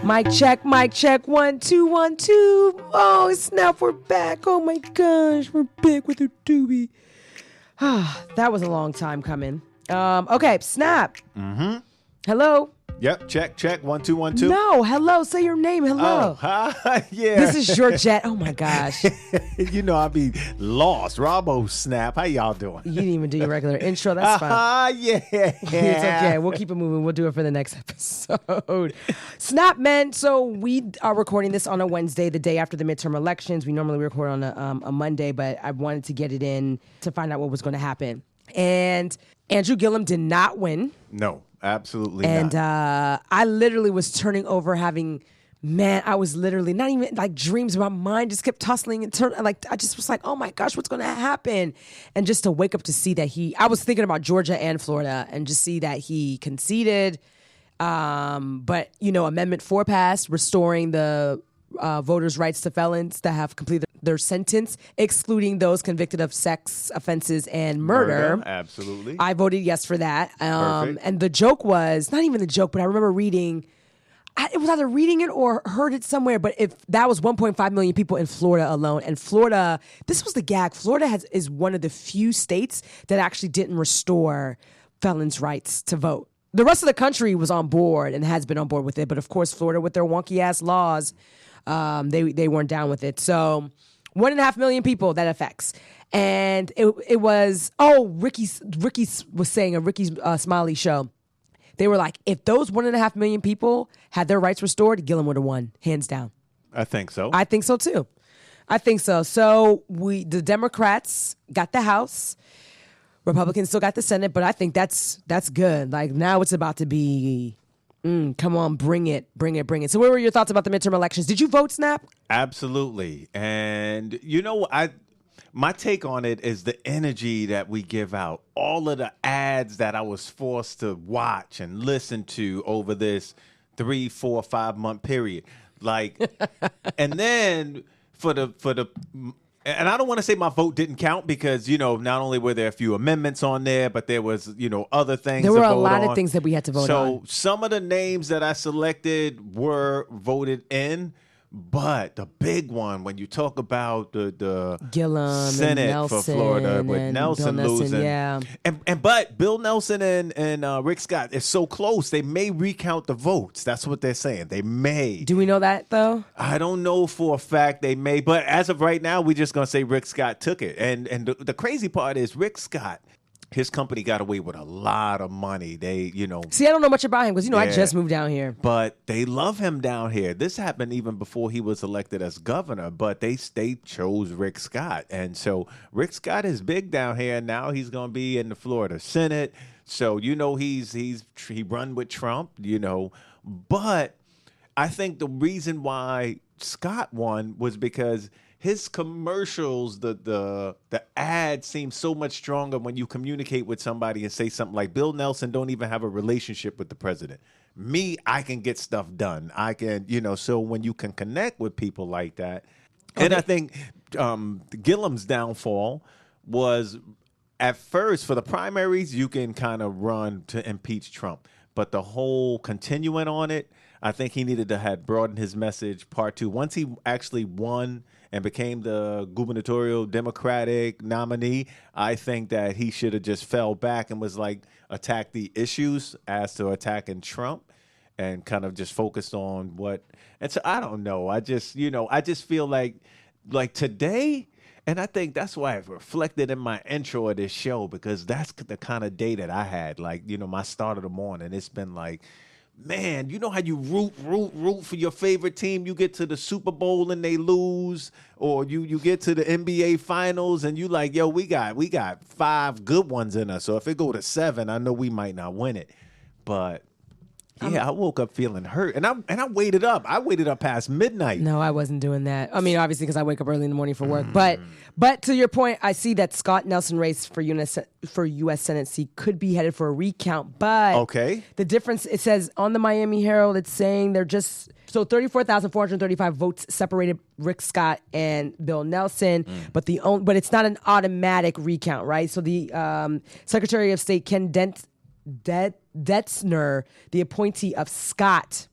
Mic check, 1 2 1 2. Oh snap, we're back. Oh my gosh, we're back with a doobie. That was a long time coming. Okay, Snap. Mm-hmm. Hello. Yep, check, 1 2 1 2. No, hello, say your name, hello. Oh, yeah. This is Georgette. Oh my gosh. You know, I'd be lost. Robo Snap, how y'all doing? You didn't even do your regular intro, that's fine. Yeah. It's okay, we'll keep it moving. We'll do it for the next episode. Snap, men. So we are recording this on a Wednesday, the day after the midterm elections. We normally record on a Monday, but I wanted to get it in to find out what was going to happen. And Andrew Gillum did not win. No, absolutely not. And I literally was turning over I was literally not even like dreams. My mind just kept tussling and I just was like, oh my gosh, what's going to happen? And just to wake up to see that I was thinking about Georgia and Florida and just see that he conceded. But, Amendment 4 passed, restoring the voters' rights to felons that have completed their sentence, excluding those convicted of sex offenses and murder. Absolutely. I voted yes for that. And the joke was, not even the joke, but I remember reading, it was either reading it or heard it somewhere, but if that was 1.5 million people in Florida alone. And Florida, this was the gag, Florida is one of the few states that actually didn't restore felons' rights to vote. The rest of the country was on board and has been on board with it. But of course, Florida with their wonky ass laws, they weren't down with it. So 1.5 million people that affects. And it was, Ricky was saying, a Ricky Smiley show. They were like, if those 1.5 million people had their rights restored, Gillum would have won, hands down. I think so. I think so too. So the Democrats got the House. Republicans still got the Senate, but I think that's good. Like now it's about to be, come on, bring it. So what were your thoughts about the midterm elections? Did you vote, Snap? Absolutely. And my take on it is the energy that we give out. All of the ads that I was forced to watch and listen to over this 3, 4, 5 month period. Like, and then and I don't want to say my vote didn't count because, not only were there a few amendments on there, but there was, other things. There were a lot of things that we had to vote on. So some of the names that I selected were voted in. But the big one, when you talk about the Gillum Senate and Nelson for Florida with Nelson losing, yeah, but Bill Nelson and Rick Scott is so close, they may recount the votes. That's what they're saying. They may. Do we know that though? I don't know for a fact. They may, but as of right now, we're just gonna say Rick Scott took it. And the crazy part is Rick Scott. His company got away with a lot of money. They, See, I don't know much about him because, I just moved down here. But they love him down here. This happened even before he was elected as governor, but they chose Rick Scott. And so Rick Scott is big down here, and now he's going to be in the Florida Senate. So, he run with Trump, But I think the reason why Scott won was because his commercials, the ad seems so much stronger when you communicate with somebody and say something like, Bill Nelson don't even have a relationship with the president. Me, I can get stuff done. I can, so when you can connect with people like that. Okay. And I think Gillum's downfall was at first for the primaries, you can kind of run to impeach Trump. But the whole continuing on it, I think he needed to have broadened his message, part 2. Once he actually won and became the gubernatorial Democratic nominee, I think that he should have just fell back and was like, attack the issues as to attacking Trump and kind of just focused on what. And so I don't know. I just feel like today, and I think that's why I've reflected in my intro of this show, because that's the kind of day that I had. Like, my start of the morning, it's been like, man, you know how you root for your favorite team? You get to the Super Bowl and they lose, or you get to the NBA Finals and you like, yo, we got 5 good ones in us. So if it go to 7, I know we might not win it. But yeah, I woke up feeling hurt, and I waited up. I waited up past midnight. No, I wasn't doing that. I mean, obviously, because I wake up early in the morning for work. But to your point, I see that Scott Nelson race for U.S. Senate seat could be headed for a recount. But okay, the difference, it says on the Miami Herald, it's saying they're just 34,435 votes separated Rick Scott and Bill Nelson, but it's not an automatic recount, right? So the Secretary of State Ken Detzner, the appointee of Scott,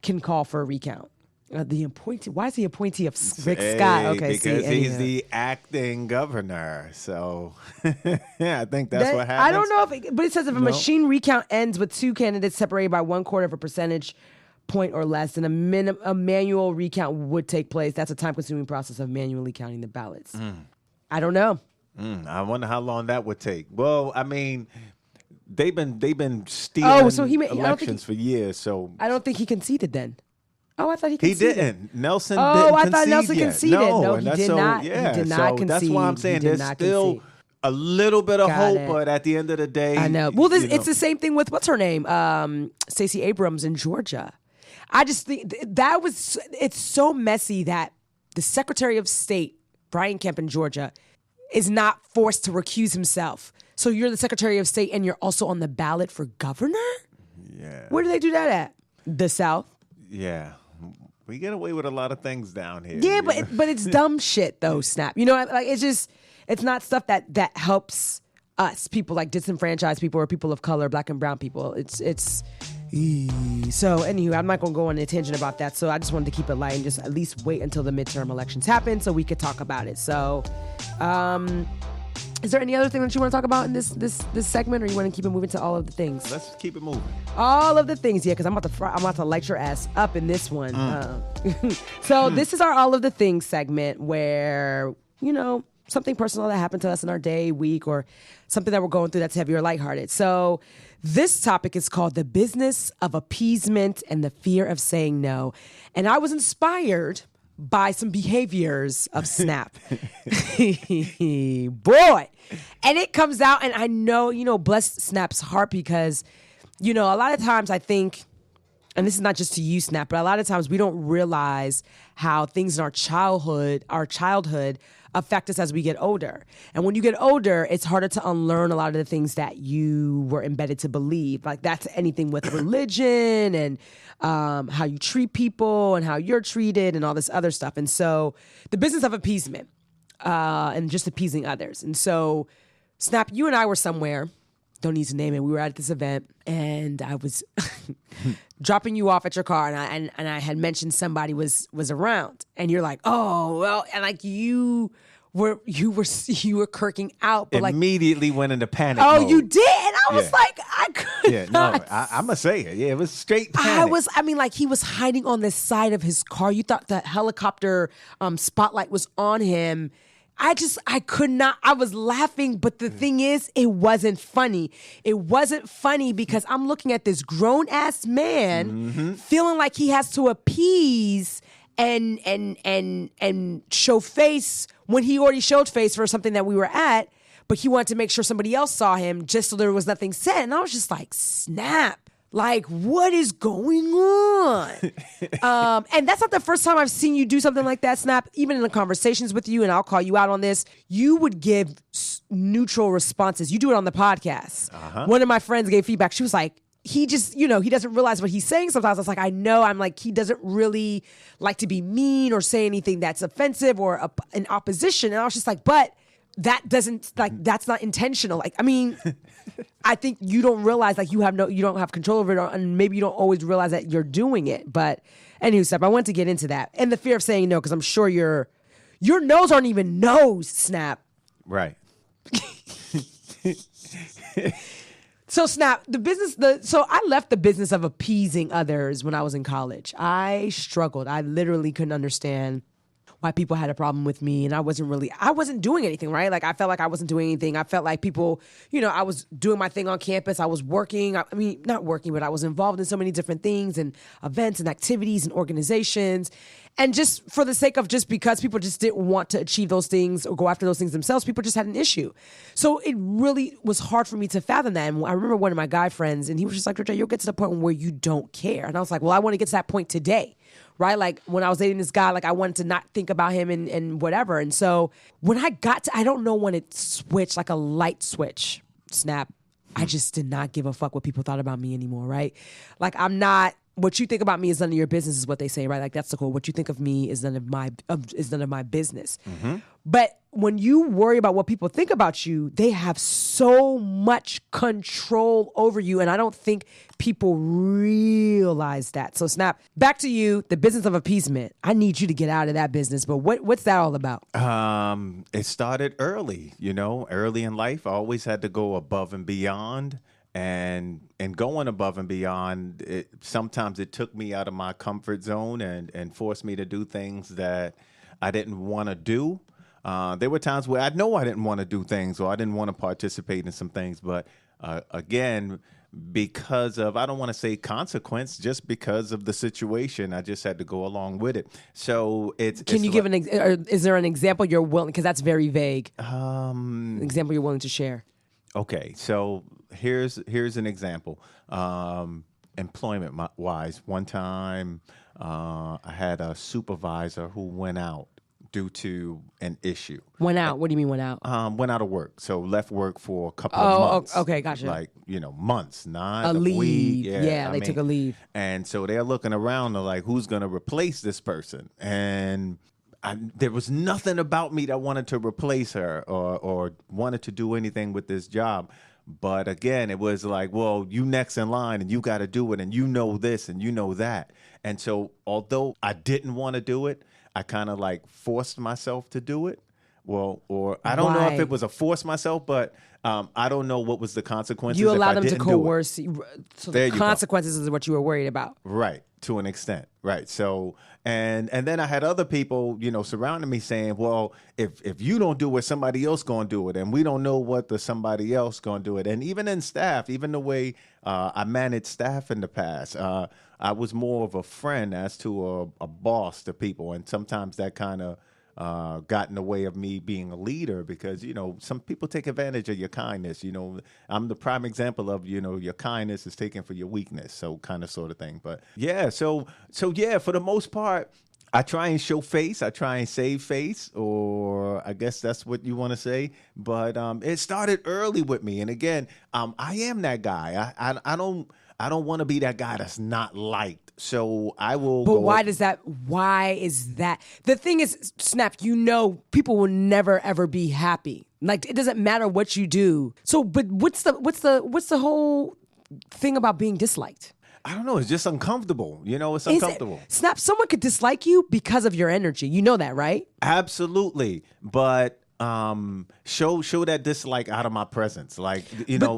can call for a recount. The appointee. Why is he appointee of Rick Scott? Okay, because he's the acting governor. So yeah, I think that's what happens. I don't know but it says if a machine recount ends with 2 candidates separated by 1/4 of a percentage point or less, then a manual recount would take place. That's a time-consuming process of manually counting the ballots. I don't know. I wonder how long that would take. Well, I mean, they've been stealing elections for years. So I don't think he conceded then. Oh, I thought he conceded. He didn't. Nelson didn't concede. Oh, I thought Nelson yet. conceded. No, he did not. Yeah, he did not concede. That's why I'm saying there's still a little bit of hope, but at the end of the day, I know. Well, it's the same thing with what's her name, Stacey Abrams in Georgia. I just think it's so messy that the Secretary of State, Brian Kemp in Georgia, is not forced to recuse himself. So you're the Secretary of State and you're also on the ballot for governor? Yeah. Where do they do that at? The South? Yeah. We get away with a lot of things down here. Yeah, but it's dumb shit though, Snap. You know, like it's not stuff that helps us, people like disenfranchised people or people of color, black and brown people. So anywho, I'm not gonna go on a tangent about that. So I just wanted to keep it light and just at least wait until the midterm elections happen so we could talk about it. So is there any other thing that you want to talk about in this segment, or you want to keep it moving to all of the things? Let's keep it moving. All of the things, yeah, because I'm about to light your ass up in this one. So this is our all of the things segment where, you know, something personal that happened to us in our day, week, or something that we're going through that's heavy or lighthearted. So this topic is called the business of appeasement and the fear of saying no. And I was inspired by some behaviors of Snap. Boy. And it comes out, and I know, you know, bless Snap's heart, because, you know, a lot of times I think, and this is not just to you, Snap, but a lot of times we don't realize how things in our childhood affect us as we get older. And when you get older, it's harder to unlearn a lot of the things that you were embedded to believe. Like that's anything with religion and how you treat people and how you're treated and all this other stuff. And so the business of appeasement and just appeasing others. And so, Snap, you and I were somewhere, don't need to name it. We were at this event and I was dropping you off at your car, and I had mentioned somebody was around, and you're like, oh well, and like you were kirking out, but immediately went into panic. Oh, mode. you did, and I was like, I could. Yeah, no, I'm gonna say it. Yeah, it was straight panic. He was hiding on the side of his car. You thought the helicopter spotlight was on him. I could not, I was laughing, but the thing is, it wasn't funny. It wasn't funny because I'm looking at this grown ass man feeling like he has to appease and show face when he already showed face for something that we were at, but he wanted to make sure somebody else saw him just so there was nothing said. And I was just like, Snap. Like, what is going on? And that's not the first time I've seen you do something like that, Snap. Even in the conversations with you, and I'll call you out on this, you would give neutral responses. You do it on the podcast. One of my friends gave feedback. She was like, he just, you know, he doesn't realize what he's saying sometimes. I was like, I know. I'm like, he doesn't really like to be mean or say anything that's offensive or in opposition. And I was just like, but that doesn't, like, that's not intentional. Like, I mean, I think you don't realize, like, you don't have control over it, and maybe you don't always realize that you're doing it. But anyway, Snap, I want to get into that. And the fear of saying no, because I'm sure your no's aren't even no's, Snap. Right. So, Snap, so I left the business of appeasing others when I was in college. I struggled. I literally couldn't understand why people had a problem with me, and I wasn't doing anything, right? Like, I felt like I wasn't doing anything. I felt like people, you know, I was doing my thing on campus. I was working. I mean, not working, but I was involved in so many different things and events and activities and organizations. And just for the sake of, just because people just didn't want to achieve those things or go after those things themselves, people just had an issue. So it really was hard for me to fathom that. And I remember one of my guy friends, and he was just like, Georgette, you'll get to the point where you don't care. And I was like, well, I want to get to that point today. Right? Like, when I was dating this guy, like, I wanted to not think about him and whatever. And so when I got to, I don't know when it switched, like a light switch, Snap, I just did not give a fuck what people thought about me anymore, right? Like, I'm not what you think about me is none of your business is what they say, right? Like that's the quote. What you think of me is none of my business. Mm-hmm. But when you worry about what people think about you, they have so much control over you. And I don't think people realize that. So Snap, back to you, the business of appeasement. I need you to get out of that business. But what's that all about? It started early, early in life. I always had to go above and beyond. And going above and beyond, sometimes it took me out of my comfort zone and forced me to do things that I didn't want to do. There were times where I know I didn't want to do things or I didn't want to participate in some things. But again, because of, I don't want to say consequence, just because of the situation, I just had to go along with it. So Can you give is there an example you're willing, because that's very vague, an example you're willing to share? Okay, so here's an example. Employment wise, one time I had a supervisor who went out due to an issue. Went out? What do you mean went out? Went out of work. So left work for a couple of months. Okay, gotcha. Like, months, not a leave. week. Yeah, they took a leave. And so they're looking around, they're like, who's going to replace this person? And there was nothing about me that wanted to replace her or wanted to do anything with this job. But again, it was like, well, you next in line and you got to do it and you know this and you know that. And so although I didn't want to do it, I kind of like forced myself to do it. Well, or I don't know if it was a force myself, but I don't know what was the consequences. You allowed them to coerce. So the consequences is what you were worried about. Right. To an extent. Right. So, and then I had other people, surrounding me saying, well, if you don't do it, somebody else going to do it. And we don't know what the somebody else going to do it. And even in staff, even the way I managed staff in the past, I was more of a friend as to a boss to people. And sometimes that kind of got in the way of me being a leader because, some people take advantage of your kindness. I'm the prime example of, your kindness is taken for your weakness. So kind of sort of thing. But yeah, so yeah, for the most part, I try and show face. I try and save face, or I guess that's what you want to say. But it started early with me. And again, I am that guy. I don't want to be that guy that's not liked. So I will. But why is that? The thing is, Snap, people will never ever be happy. Like it doesn't matter what you do. So, but what's the whole thing about being disliked? I don't know. It's just uncomfortable. It's uncomfortable. Snap, someone could dislike you because of your energy. You know that, right? Absolutely. But show that dislike out of my presence, like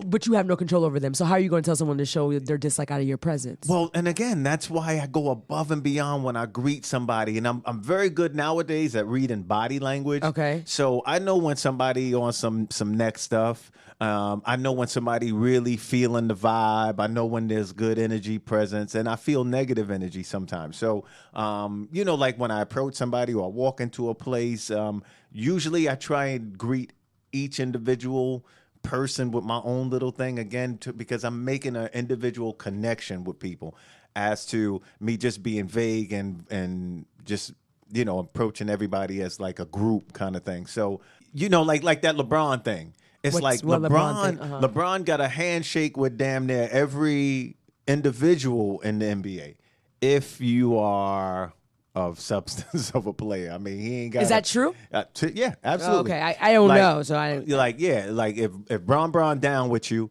but you have no control over them, so how are you going to tell someone to show their dislike out of your presence? Well, and again, that's why I go above and beyond when I greet somebody, and I'm very good nowadays at reading body language. Okay, so I know when somebody on some neck stuff. I know when somebody really feeling the vibe. I know when there's good energy presence, and I feel negative energy sometimes. So, like when I approach somebody or I walk into a place, usually I try and greet each individual person with my own little thing again, because I'm making an individual connection with people, as to me just being vague and just approaching everybody as like a group kind of thing. So like that LeBron thing. It's LeBron got a handshake with damn near every individual in the NBA. If you are of substance of a player, I mean, he ain't got. Is that true? Yeah, absolutely. Oh, okay, I don't know. So I if Bron down with you,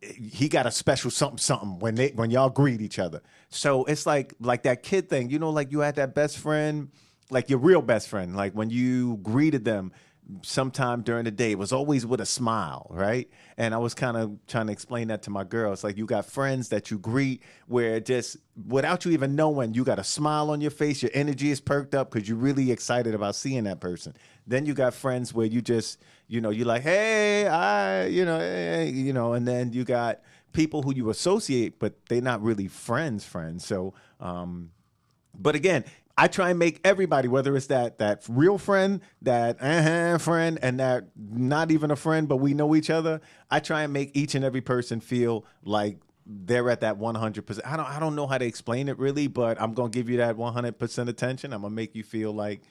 he got a special something when y'all greet each other. So it's like that kid thing, like you had that best friend, like your real best friend, like when you greeted them sometime during the day, it was always with a smile, right? And I was kind of trying to explain that to my girls. Like you got friends that you greet where just without you even knowing, you got a smile on your face, your energy is perked up because you're really excited about seeing that person. Then you got friends where you just, you're like, hey, and then you got people who you associate, but they're not really friends. So, but again, I try and make everybody, whether it's that real friend, that friend, and that not even a friend, but we know each other. I try and make each and every person feel like they're at that 100%. I don't know how to explain it really, but I'm gonna give you that 100% attention. I'm gonna make you feel like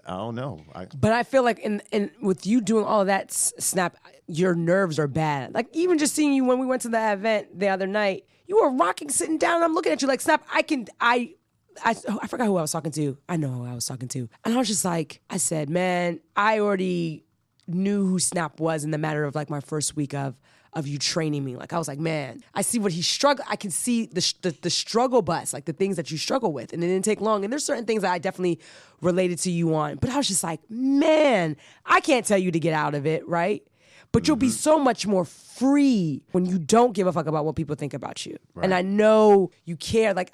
I don't know. But I feel like in with you doing all of that, Snap, your nerves are bad. Like even just seeing you when we went to that event the other night. You were rocking, sitting down, and I'm looking at you like, Snap, I forgot who I was talking to. I know who I was talking to. And I was just like, I said, man, I already knew who Snap was in the matter of like my first week of you training me. Like, I was like, man, I see what he struggled. I can see the struggle bus, like the things that you struggle with. And it didn't take long. And there's certain things that I definitely related to you on. But I was just like, man, I can't tell you to get out of it, right? But you'll be so much more free when you don't give a fuck about what people think about you. Right. And I know you care. Like,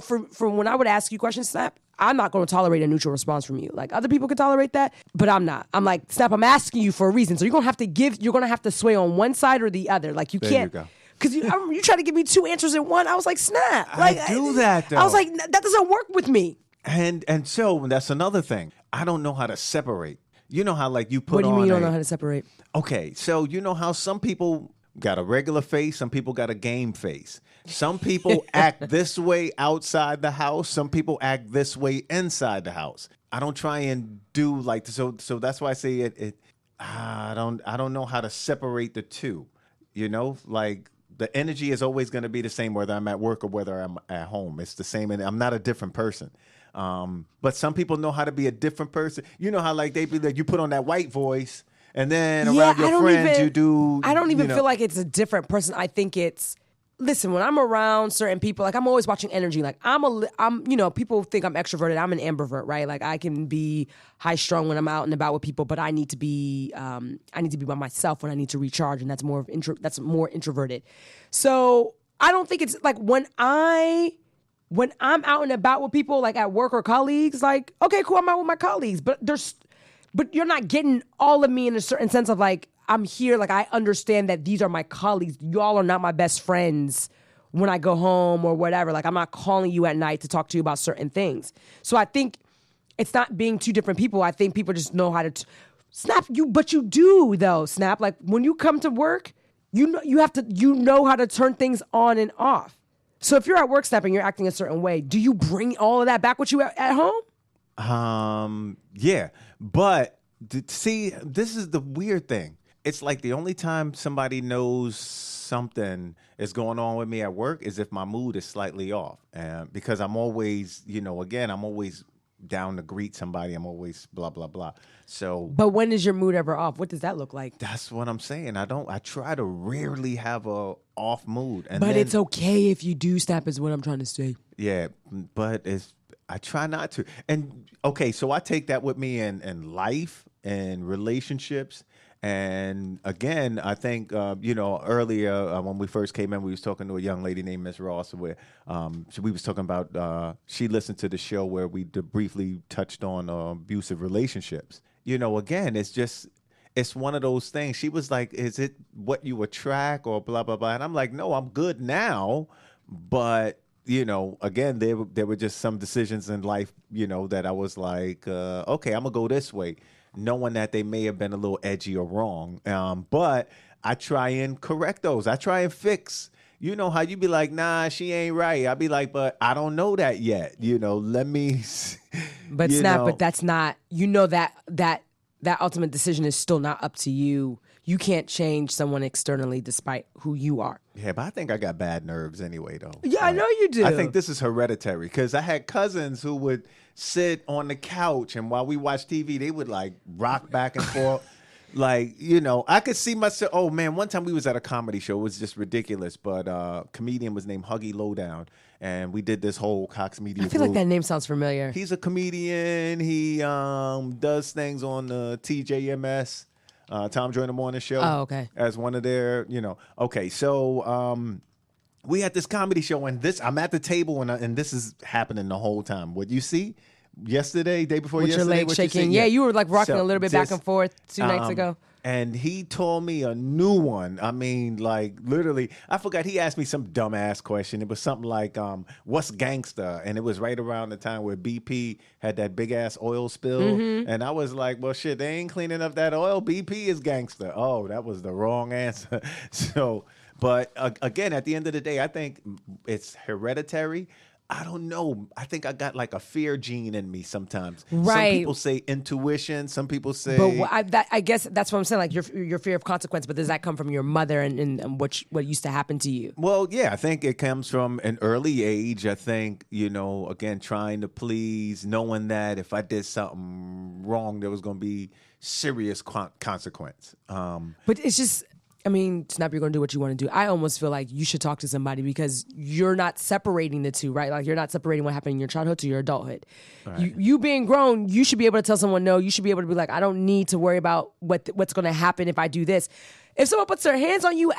from when I would ask you questions, Snap, I'm not going to tolerate a neutral response from you. Like, other people can tolerate that, but I'm not. I'm like, Snap, I'm asking you for a reason. So you're going to have to sway on one side or the other. Like, you can't. There you go. Because you try to give me two answers in one. I was like, Snap. Like, I do that, though. I was like, that doesn't work with me. And so that's another thing. I don't know how to separate. You know how, like, you put on. What do you mean you don't know how to separate? Okay, so you know how some people got a regular face, some people got a game face. Some people act this way outside the house, some people act this way inside the house. I don't try and do like so that's why I say I don't know how to separate the two. You know, like the energy is always going to be the same whether I'm at work or whether I'm at home. It's the same, and I'm not a different person. But some people know how to be a different person. You know how like they be like you put on that white voice and then around your friends you do. I don't even feel like it's a different person. I think it's, listen, when I'm around certain people, like I'm always watching energy. Like I'm people think I'm extroverted. I'm an ambivert, right? Like I can be high strung when I'm out and about with people, but I need to be by myself when I need to recharge, and that's more introverted. So I don't think it's like when I'm out and about with people, like at work or colleagues, like, okay, cool, I'm out with my colleagues, but you're not getting all of me in a certain sense of like, I'm here, like I understand that these are my colleagues. Y'all are not my best friends when I go home or whatever. Like I'm not calling you at night to talk to you about certain things. So I think it's not being two different people. I think people just know how to Snap you, but you do though, Snap. Like when you come to work, you know how to turn things on and off. So if you're at work, Snap, and you're acting a certain way, do you bring all of that back with you at home? Yeah, but see, this is the weird thing. It's like the only time somebody knows something is going on with me at work is if my mood is slightly off, because I'm always, I'm always down to greet somebody. I'm always blah blah blah. So, but when is your mood ever off? What does that look like? That's what I'm saying. I try to rarely have a off mood, but it's okay if you do, Snap, is what I'm trying to say. Yeah, but I try not to. And okay, so I take that with me in life and relationships. And again, I think earlier when we first came in, we was talking to a young lady named Miss Ross, where we was talking about she listened to the show where we briefly touched on abusive relationships. Again, it's one of those things. She was like, "Is it what you attract or blah blah blah?" And I'm like, "No, I'm good now," but again, there were just some decisions in life, that I was like, okay, I'm gonna go this way, knowing that they may have been a little edgy or wrong. But I try and correct those. I try and fix. You know how you be like, nah, she ain't right. I be like, but I don't know that yet. Let me. But Snap, but that's not. That ultimate decision is still not up to you. You can't change someone externally despite who you are. Yeah, but I think I got bad nerves anyway, though. Yeah, I know you do. I think this is hereditary because I had cousins who would sit on the couch and while we watch TV, they would like rock back and forth. Like, I could see myself. Oh, man, one time we was at a comedy show. It was just ridiculous. But a comedian was named Huggy Lowdown. And we did this whole Cox Media I feel group. Like that name sounds familiar. He's a comedian. He does things on the TJMS, Tom Joyner Morning Show. Oh, okay. As one of their, Okay, so we had this comedy show. And I'm at the table and this is happening the whole time. What you see? Yesterday, day before with yesterday, your leg shaking. Yeah, you were like rocking a little bit back and forth 2 nights ago. And he told me a new one. I mean, like literally, I forgot. He asked me some dumbass question. It was something like, "What's gangsta?" And it was right around the time where BP had that big ass oil spill. Mm-hmm. And I was like, "Well, shit, they ain't cleaning up that oil. BP is gangsta." Oh, that was the wrong answer. So, but again, at the end of the day, I think it's hereditary. I don't know. I think I got like a fear gene in me sometimes. Right. Some people say intuition. Some people say. But I guess that's what I'm saying. Like your fear of consequence. But does that come from your mother and what used to happen to you? Well, yeah, I think it comes from an early age. I think, again, trying to please, knowing that if I did something wrong, there was going to be serious consequence. But it's just. I mean, Snap, you're going to do what you want to do. I almost feel like you should talk to somebody because you're not separating the two, right? Like, you're not separating what happened in your childhood to your adulthood. Right. You being grown, you should be able to tell someone no. You should be able to be like, I don't need to worry about what's going to happen if I do this. If someone puts their hands on you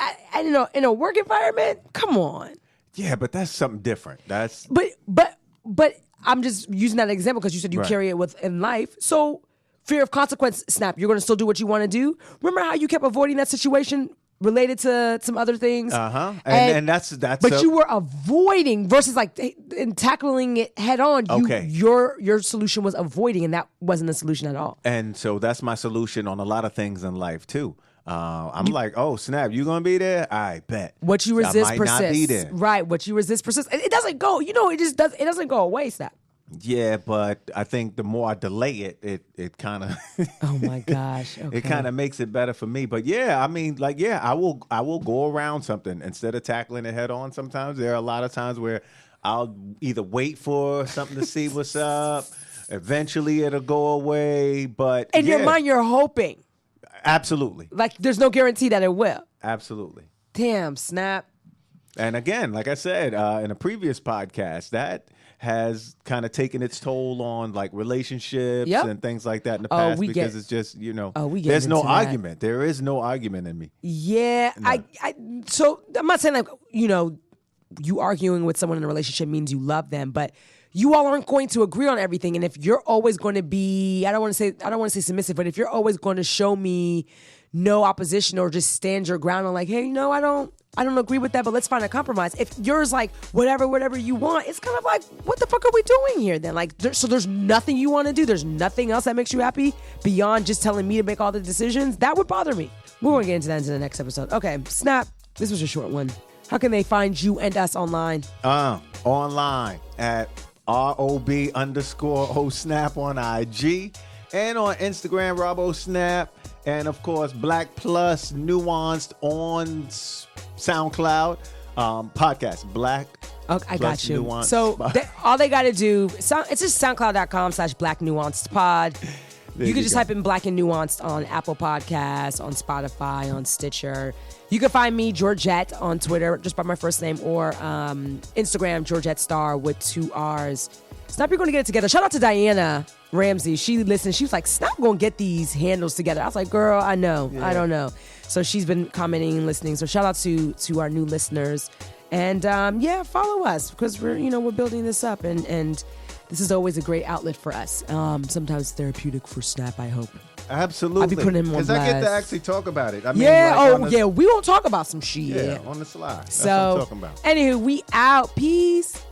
in a work environment, come on. Yeah, but that's something different. But I'm just using that example because you said you carry it in life. So fear of consequence, Snap, you're going to still do what you want to do. Remember how you kept avoiding that situation related to some other things? And that's. But you were avoiding versus like in tackling it head on. Your solution was avoiding, and that wasn't a solution at all. And so that's my solution on a lot of things in life too. I'm like, oh snap, you gonna be there? I bet. What you resist persists. Not be there. Right. What you resist persists. It doesn't go. It just does. It doesn't go away, Snap. Yeah, but I think the more I delay it, it kind of. Oh my gosh! Okay. It kind of makes it better for me. But yeah, I mean, like, yeah, I will go around something instead of tackling it head on. Sometimes there are a lot of times where I'll either wait for something to see what's up. Eventually, it'll go away. But in your mind, you're hoping. Absolutely. Like, there's no guarantee that it will. Absolutely. Damn, Snap. And again, like I said in a previous podcast, that has kind of taken its toll on like relationships and things like that in the past because it's just, there's no argument. There is no argument in me. Yeah. No. So I'm not saying like, you arguing with someone in a relationship means you love them, but you all aren't going to agree on everything. And if you're always going to be, I don't want to say submissive, but if you're always going to show me no opposition or just stand your ground on like, hey, I don't agree with that, but let's find a compromise. If yours like whatever you want, it's kind of like, what the fuck are we doing here then? Like, so there's nothing you want to do. There's nothing else that makes you happy beyond just telling me to make all the decisions. That would bother me. We're going to get into that in the next episode. Okay, Snap. This was a short one. How can they find you and us online? Online at ROB_OSnap on IG and on Instagram, RobOSnap. And of course, Black Plus Nuanced on SoundCloud podcast. Black. Okay, I got you. Nuanced. So all they got to do, it's just soundcloud.com/Black Nuanced Pod. You can just type in Black and Nuanced on Apple Podcasts, on Spotify, on Stitcher. You can find me, Georgette, on Twitter, just by my first name, or Instagram, Georgette Star with 2 R's. Snap, you're going to get it together. Shout out to Diana Ramsey. She listened. She was like, Snap going to get these handles together. I was like, girl, I know. Yeah. I don't know. So she's been commenting and listening. So shout out to our new listeners. And follow us because we're building this up. And this is always a great outlet for us. Sometimes therapeutic for Snap, I hope. Absolutely. I'll be putting him on blast. Because I get to actually talk about it. I mean, we won't talk about some shit. Yeah, on the slide. That's so, what I'm talking about. Anywho, we out. Peace.